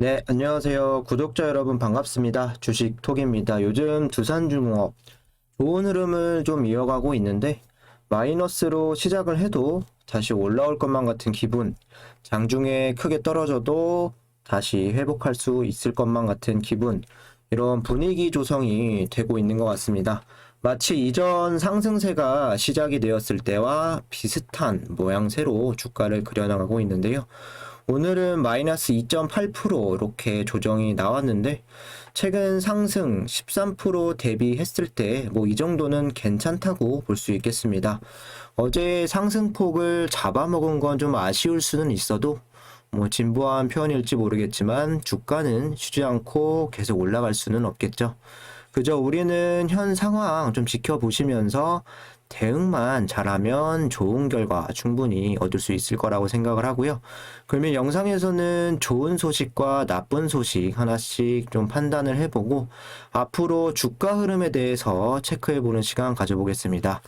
네, 안녕하세요. 구독자 여러분 반갑습니다. 주식톡입니다. 요즘 두산중공업 좋은 흐름을 좀 이어가고 있는데 마이너스로 시작을 해도 다시 올라올 것만 같은 기분, 장중에 크게 떨어져도 다시 회복할 수 있을 것만 같은 기분, 이런 분위기 조성이 되고 있는 것 같습니다. 마치 이전 상승세가 시작이 되었을 때와 비슷한 모양새로 주가를 그려나가고 있는데요. 오늘은 마이너스 2.8% 이렇게 조정이 나왔는데 최근 상승 13% 대비했을 때 뭐 이 정도는 괜찮다고 볼 수 있겠습니다. 어제 상승폭을 잡아먹은 건 좀 아쉬울 수는 있어도 뭐 진부한 표현일지 모르겠지만 주가는 쉬지 않고 계속 올라갈 수는 없겠죠. 그저 우리는 현 상황 좀 지켜보시면서 대응만 잘하면 좋은 결과 충분히 얻을 수 있을 거라고 생각을 하고요. 그러면 영상에서는 좋은 소식과 나쁜 소식 하나씩 좀 판단을 해보고 앞으로 주가 흐름에 대해서 체크해보는 시간 가져보겠습니다.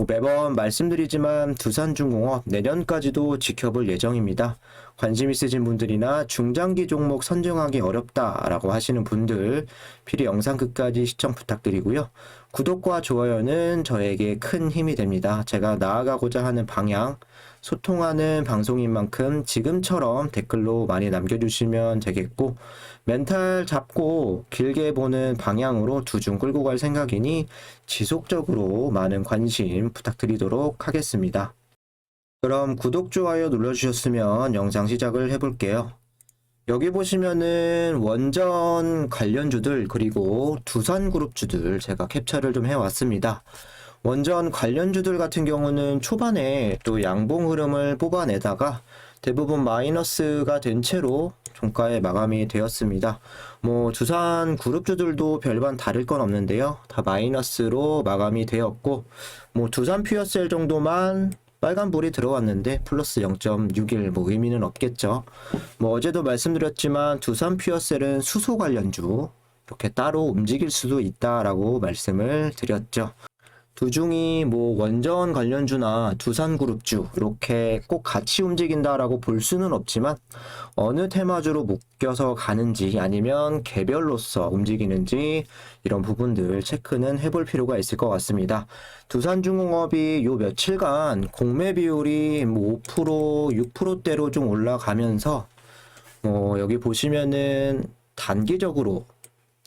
매번 말씀드리지만 두산중공업 내년까지도 지켜볼 예정입니다. 관심 있으신 분들이나 중장기 종목 선정하기 어렵다라고 하시는 분들 필히 영상 끝까지 시청 부탁드리고요. 구독과 좋아요는 저에게 큰 힘이 됩니다. 제가 나아가고자 하는 방향, 소통하는 방송인 만큼 지금처럼 댓글로 많이 남겨주시면 되겠고 멘탈 잡고 길게 보는 방향으로 두중 끌고 갈 생각이니 지속적으로 많은 관심 부탁드리도록 하겠습니다. 그럼 구독, 좋아요 눌러주셨으면 영상 시작을 해볼게요. 여기 보시면은 원전 관련주들 그리고 두산그룹주들 제가 캡처를 좀 해왔습니다. 원전 관련주들 같은 경우는 초반에 또 양봉 흐름을 뽑아내다가 대부분 마이너스가 된 채로 종가에 마감이 되었습니다. 뭐 두산 그룹주들도 별반 다를 건 없는데요. 다 마이너스로 마감이 되었고 뭐 두산 퓨어셀 정도만 빨간불이 들어왔는데 플러스 0.61 뭐 의미는 없겠죠. 뭐 어제도 말씀드렸지만 두산 퓨어셀은 수소 관련주 이렇게 따로 움직일 수도 있다라고 말씀을 드렸죠. 두중이 뭐 원전 관련주나 두산그룹주 이렇게 꼭 같이 움직인다라고 볼 수는 없지만 어느 테마주로 묶여서 가는지 아니면 개별로서 움직이는지 이런 부분들 체크는 해볼 필요가 있을 것 같습니다. 두산중공업이 요 며칠간 공매 비율이 뭐 5%, 6%대로 좀 올라가면서 여기 보시면은 단기적으로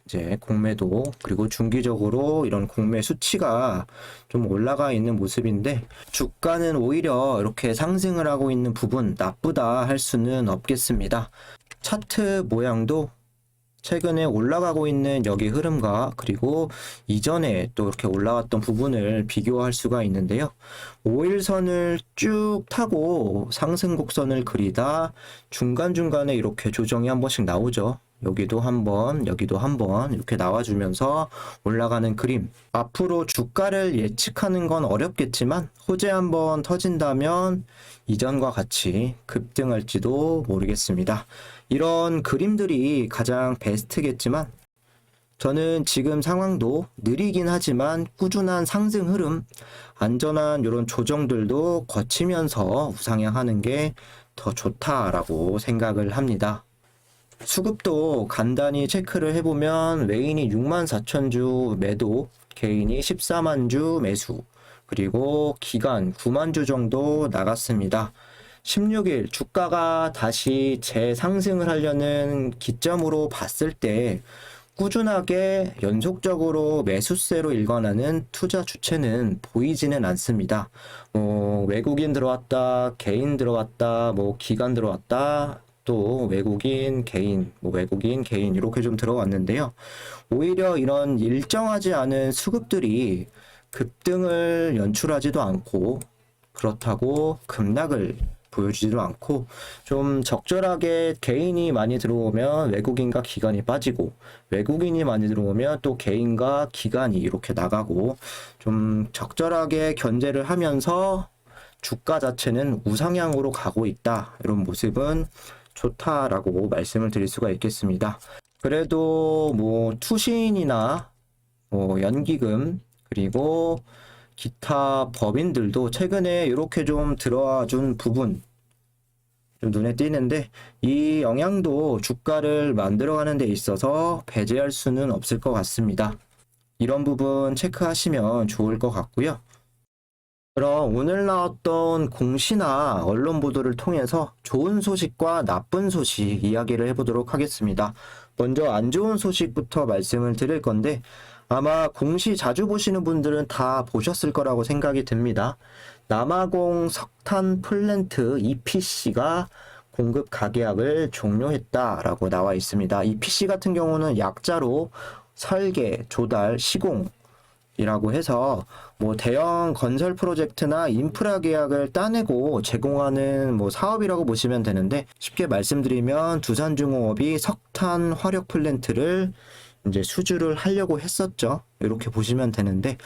이제 공매도 그리고 중기적으로 이런 공매 수치가 좀 올라가 있는 모습인데 주가는 오히려 이렇게 상승을 하고 있는 부분 나쁘다 할 수는 없겠습니다. 차트 모양도 최근에 올라가고 있는 여기 흐름과 그리고 이전에 또 이렇게 올라왔던 부분을 비교할 수가 있는데요. 5일선을 쭉 타고 상승 곡선을 그리다 중간중간에 이렇게 조정이 한 번씩 나오죠. 여기도 한번, 여기도 한번 이렇게 나와주면서 올라가는 그림. 앞으로 주가를 예측하는 건 어렵겠지만 호재 한번 터진다면 이전과 같이 급등할지도 모르겠습니다. 이런 그림들이 가장 베스트겠지만 저는 지금 상황도 느리긴 하지만 꾸준한 상승 흐름, 안전한 이런 조정들도 거치면서 우상향하는 게 더 좋다라고 생각을 합니다. 수급도 간단히 체크를 해보면 외인이 64,000주 매도, 개인이 14만 주 매수, 그리고 기간 9만 주 정도 나갔습니다. 16일 주가가 다시 재상승을 하려는 기점으로 봤을 때 꾸준하게 연속적으로 매수세로 일관하는 투자 주체는 보이지는 않습니다. 외국인 들어왔다, 개인 들어왔다, 기관 들어왔다, 또 외국인, 개인, 외국인, 개인 이렇게 좀 들어왔는데요. 오히려 이런 일정하지 않은 수급들이 급등을 연출하지도 않고 그렇다고 급락을 보여주지도 않고 좀 적절하게 개인이 많이 들어오면 외국인과 기관이 빠지고 외국인이 많이 들어오면 또 개인과 기관이 이렇게 나가고 좀 적절하게 견제를 하면서 주가 자체는 우상향으로 가고 있다. 이런 모습은 좋다라고 말씀을 드릴 수가 있겠습니다. 그래도 투신이나 연기금 그리고 기타 법인들도 최근에 이렇게 좀 들어와 준 부분 좀 눈에 띄는데 이 영향도 주가를 만들어가는 데 있어서 배제할 수는 없을 것 같습니다. 이런 부분 체크하시면 좋을 것 같고요. 그럼 오늘 나왔던 공시나 언론 보도를 통해서 좋은 소식과 나쁜 소식 이야기를 해보도록 하겠습니다. 먼저 안 좋은 소식부터 말씀을 드릴 건데 아마 공시 자주 보시는 분들은 다 보셨을 거라고 생각이 듭니다. 남아공 석탄 플랜트 EPC가 공급 가계약을 종료했다라고 나와 있습니다. EPC 같은 경우는 약자로 설계, 조달, 시공 이라고 해서 뭐 대형 건설 프로젝트나 인프라 계약을 따내고 제공하는 뭐 사업이라고 보시면 되는데 쉽게 말씀드리면 두산중공업이 석탄 화력 플랜트를 이제 수주를 하려고 했었죠. 이렇게 보시면 되는데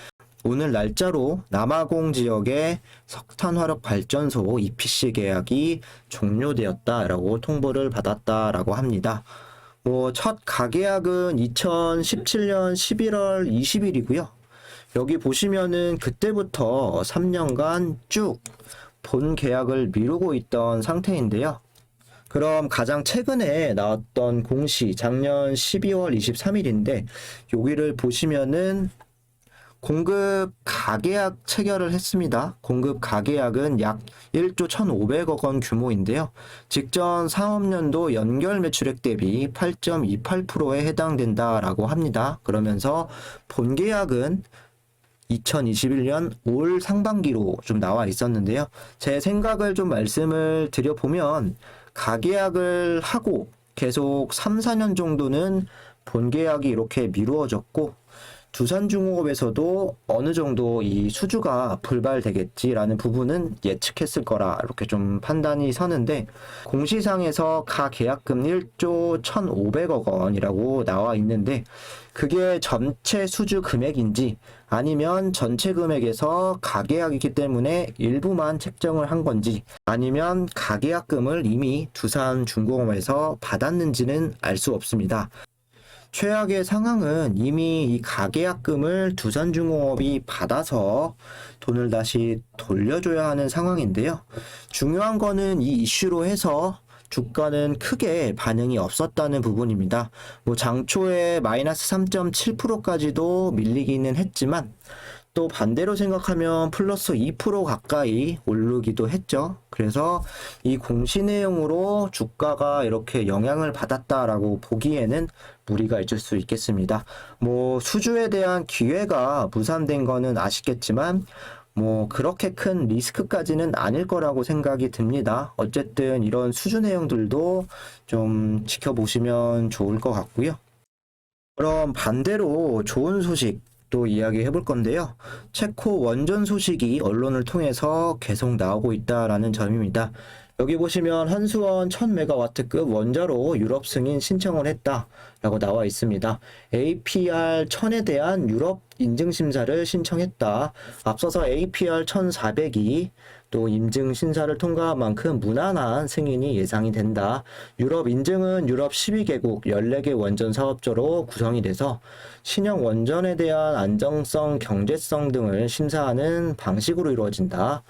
오늘 날짜로 남아공 지역의 석탄 화력 발전소 EPC 계약이 종료되었다라고 통보를 받았다라고 합니다. 뭐 첫 가계약은 2017년 11월 20일이고요. 여기 보시면은 그때부터 3년간 쭉 본 계약을 미루고 있던 상태인데요. 그럼 가장 최근에 나왔던 공시 작년 12월 23일인데 여기를 보시면은 공급 가계약 체결을 했습니다. 공급 가계약은 약 1조 1,500억 원 규모인데요. 직전 사업년도 연결 매출액 대비 8.28%에 해당된다라고 합니다. 그러면서 본 계약은 2021년 올 상반기로 좀 나와 있었는데요. 제 생각을 좀 말씀을 드려보면 가계약을 하고 계속 3, 4년 정도는 본 계약이 이렇게 미루어졌고 두산중공업에서도 어느 정도 이 수주가 불발되겠지라는 부분은 예측했을 거라 이렇게 좀 판단이 서는데 공시상에서 가계약금 1조 1,500억 원이라고 나와 있는데 그게 전체 수주 금액인지 아니면 전체 금액에서 가계약이기 때문에 일부만 책정을 한 건지 아니면 가계약금을 이미 두산중공업에서 받았는지는 알 수 없습니다. 최악의 상황은 이미 이 가계약금을 두산중공업이 받아서 돈을 다시 돌려줘야 하는 상황인데요. 중요한 거는 이 이슈로 해서 주가는 크게 반응이 없었다는 부분입니다. 뭐 장초에 마이너스 3.7%까지도 밀리기는 했지만 또 반대로 생각하면 플러스 2% 가까이 오르기도 했죠. 그래서 이 공시 내용으로 주가가 이렇게 영향을 받았다라고 보기에는 무리가 있을 수 있겠습니다. 뭐 수주에 대한 기회가 무산된 거는 아쉽겠지만 뭐 그렇게 큰 리스크까지는 아닐 거라고 생각이 듭니다. 어쨌든 이런 수주 내용들도 좀 지켜보시면 좋을 것 같고요. 그럼 반대로 좋은 소식 또 이야기해 볼 건데요. 체코 원전 소식이 언론을 통해서 계속 나오고 있다라는 점입니다. 여기 보시면 한수원 1000메가와트급 원자로 유럽 승인 신청을 했다라고 나와 있습니다. APR 1000에 대한 유럽 인증 심사를 신청했다. 앞서서 APR 1400이 또 인증 심사를 통과한 만큼 무난한 승인이 예상이 된다. 유럽 인증은 유럽 12개국 14개 원전 사업자로 구성이 돼서 신형 원전에 대한 안정성, 경제성 등을 심사하는 방식으로 이루어진다.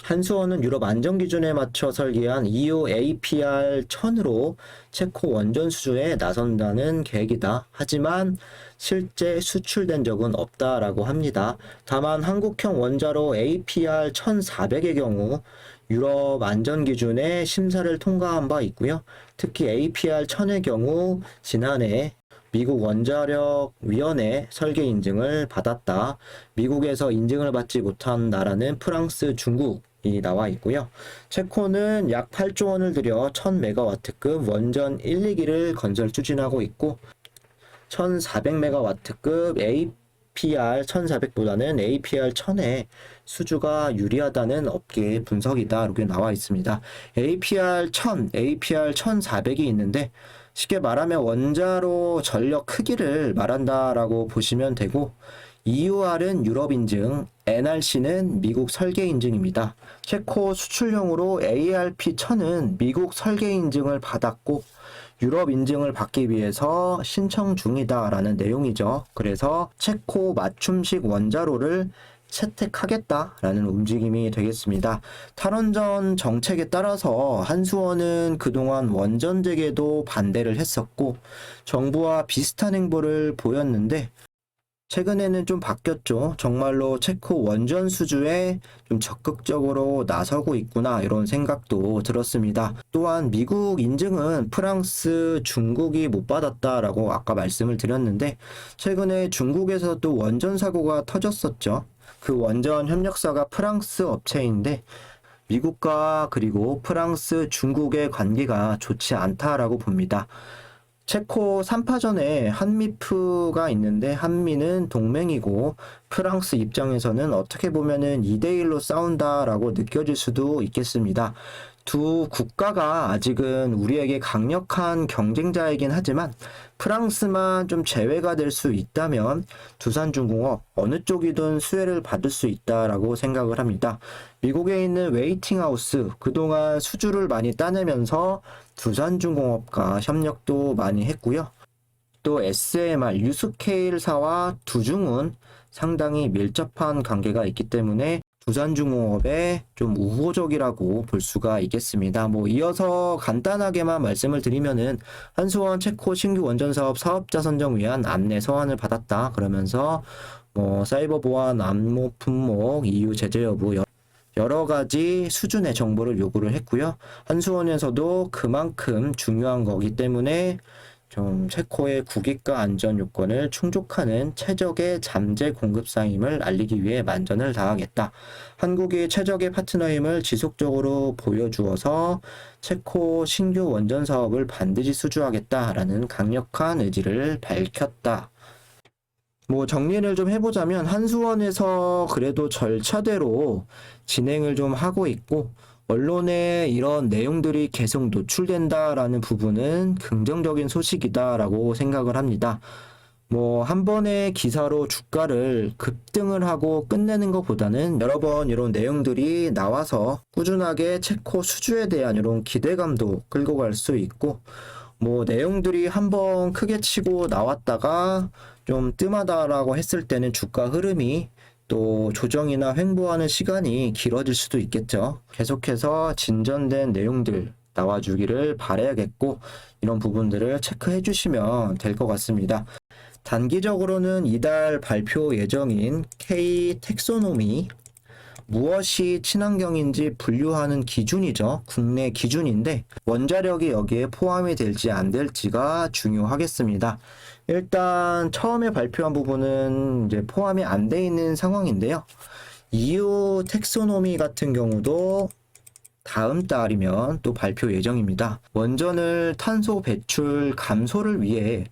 한수원은 유럽 안전기준에 맞춰 설계한 EU APR 1000으로 체코 원전 수주에 나선다는 계획이다. 하지만 실제 수출된 적은 없다라고 합니다. 다만 한국형 원자로 APR 1400의 경우 유럽 안전기준의 심사를 통과한 바 있고요. 특히 APR 1000의 경우 지난해 미국 원자력위원회 설계 인증을 받았다. 미국에서 인증을 받지 못한 나라는 프랑스, 중국이 나와 있고요. 체코는 약 8조 원을 들여 1000메가와트급 원전 1, 2기를 건설 추진하고 있고 1400메가와트급 APR 1400보다는 APR 1000의 수주가 유리하다는 업계 분석이다. 이렇게 나와 있습니다. APR 1000, APR 1400이 있는데 쉽게 말하면 원자로 전력 크기를 말한다라고 보시면 되고 EUR은 유럽 인증, NRC는 미국 설계 인증입니다. 체코 수출용으로 ARP1000은 미국 설계 인증을 받았고 유럽 인증을 받기 위해서 신청 중이다라는 내용이죠. 그래서 체코 맞춤식 원자로를 채택하겠다라는 움직임이 되겠습니다. 탈원전 정책에 따라서 한수원은 그동안 원전재개도 반대를 했었고 정부와 비슷한 행보를 보였는데 최근에는 좀 바뀌었죠. 정말로 체코 원전 수주에 좀 적극적으로 나서고 있구나 이런 생각도 들었습니다. 또한 미국 인증은 프랑스, 중국이 못 받았다라고 아까 말씀을 드렸는데 최근에 중국에서도 원전 사고가 터졌었죠. 그 원전 협력사가 프랑스 업체인데 미국과 그리고 프랑스, 중국의 관계가 좋지 않다라고 봅니다. 체코 3파전에 한미프가 있는데 한미는 동맹이고 프랑스 입장에서는 어떻게 보면은 2대1로 싸운다라고 느껴질 수도 있겠습니다. 두 국가가 아직은 우리에게 강력한 경쟁자이긴 하지만 프랑스만 좀 제외가 될 수 있다면 두산중공업 어느 쪽이든 수혜를 받을 수 있다라고 생각을 합니다. 미국에 있는 웨이팅하우스 그동안 수주를 많이 따내면서 두산중공업과 협력도 많이 했고요. 또 SMR 유스케일사와 두중은 상당히 밀접한 관계가 있기 때문에 두산중공업에 좀 우호적이라고 볼 수가 있겠습니다. 이어서 간단하게만 말씀을 드리면은 한수원 체코 신규 원전 사업 사업자 선정 위한 안내 서한을 받았다. 그러면서 사이버 보안, 안모 품목, EU 제재 여부 여러 가지 수준의 정보를 요구를 했고요. 한수원에서도 그만큼 중요한 거기 때문에 좀 체코의 국익과 안전 요건을 충족하는 최적의 잠재 공급사임을 알리기 위해 만전을 다하겠다. 한국이 최적의 파트너임을 지속적으로 보여주어서 체코 신규 원전 사업을 반드시 수주하겠다라는 강력한 의지를 밝혔다. 정리를 좀 해보자면 한수원에서 그래도 절차대로 진행을 좀 하고 있고 언론에 이런 내용들이 계속 노출된다라는 부분은 긍정적인 소식이다라고 생각을 합니다. 한 번의 기사로 주가를 급등을 하고 끝내는 것보다는 여러 번 이런 내용들이 나와서 꾸준하게 체코 수주에 대한 이런 기대감도 끌고 갈 수 있고 내용들이 한번 크게 치고 나왔다가 좀 뜸하다라고 했을 때는 주가 흐름이 또 조정이나 횡보하는 시간이 길어질 수도 있겠죠. 계속해서 진전된 내용들 나와주기를 바라야겠고 이런 부분들을 체크해 주시면 될 것 같습니다. 단기적으로는 이달 발표 예정인 K 텍소노미 무엇이 친환경인지 분류하는 기준이죠. 국내 기준인데 원자력이 여기에 포함이 될지 안 될지가 중요하겠습니다. 일단 처음에 발표한 부분은 이제 포함이 안 돼 있는 상황인데요. EU 텍소노미 같은 경우도 다음 달이면 또 발표 예정입니다. 원전을 탄소 배출 감소를 위해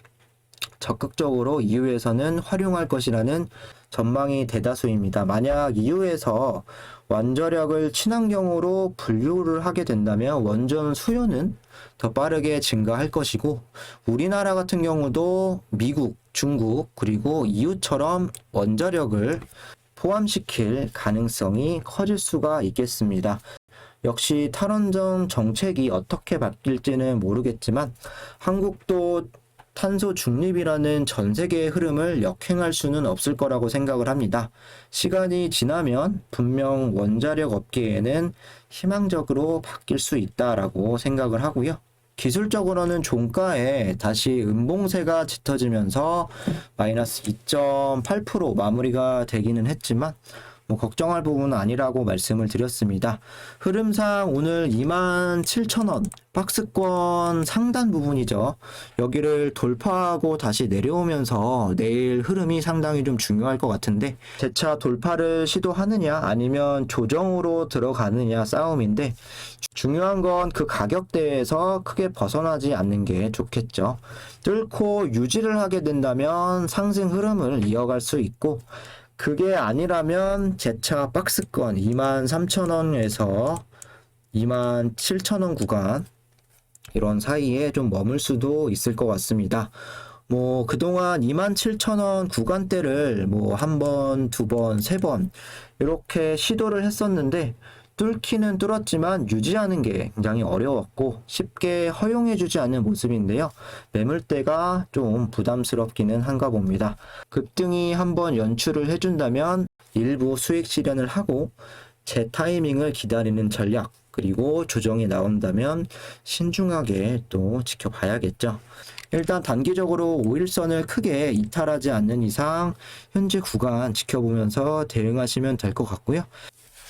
적극적으로 EU에서는 활용할 것이라는 전망이 대다수입니다. 만약 EU에서 원자력을 친환경으로 분류를 하게 된다면 원전 수요는 더 빠르게 증가할 것이고 우리나라 같은 경우도 미국, 중국 그리고 EU처럼 원자력을 포함시킬 가능성이 커질 수가 있겠습니다. 역시 탈원전 정책이 어떻게 바뀔지는 모르겠지만 한국도 탄소 중립이라는 전 세계의 흐름을 역행할 수는 없을 거라고 생각을 합니다. 시간이 지나면 분명 원자력 업계에는 희망적으로 바뀔 수 있다라고 생각을 하고요. 기술적으로는 종가에 다시 음봉세가 짙어지면서 마이너스 2.8% 마무리가 되기는 했지만 걱정할 부분은 아니라고 말씀을 드렸습니다. 흐름상 오늘 27,000원 박스권 상단 부분이죠. 여기를 돌파하고 다시 내려오면서 내일 흐름이 상당히 좀 중요할 것 같은데 재차 돌파를 시도하느냐 아니면 조정으로 들어가느냐 싸움인데 중요한 건 그 가격대에서 크게 벗어나지 않는 게 좋겠죠. 뚫고 유지를 하게 된다면 상승 흐름을 이어갈 수 있고 그게 아니라면 재차 박스권 23,000원에서 27,000원 구간 이런 사이에 좀 머물 수도 있을 것 같습니다. 그동안 27,000원 구간대를 한 번, 두 번, 세 번 이렇게 시도를 했었는데 뚫기는 뚫었지만 유지하는 게 굉장히 어려웠고 쉽게 허용해주지 않는 모습인데요. 매물대가 좀 부담스럽기는 한가 봅니다. 급등이 한번 연출을 해준다면 일부 수익 실현을 하고 제 타이밍을 기다리는 전략, 그리고 조정이 나온다면 신중하게 또 지켜봐야겠죠. 일단 단기적으로 5일선을 크게 이탈하지 않는 이상 현재 구간 지켜보면서 대응하시면 될 것 같고요.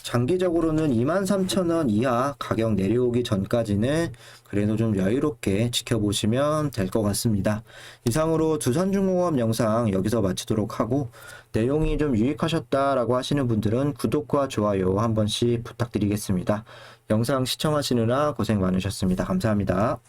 장기적으로는 23,000원 이하 가격 내려오기 전까지는 그래도 좀 여유롭게 지켜보시면 될 것 같습니다. 이상으로 두산중공업 영상 여기서 마치도록 하고, 내용이 좀 유익하셨다라고 하시는 분들은 구독과 좋아요 한 번씩 부탁드리겠습니다. 영상 시청하시느라 고생 많으셨습니다. 감사합니다.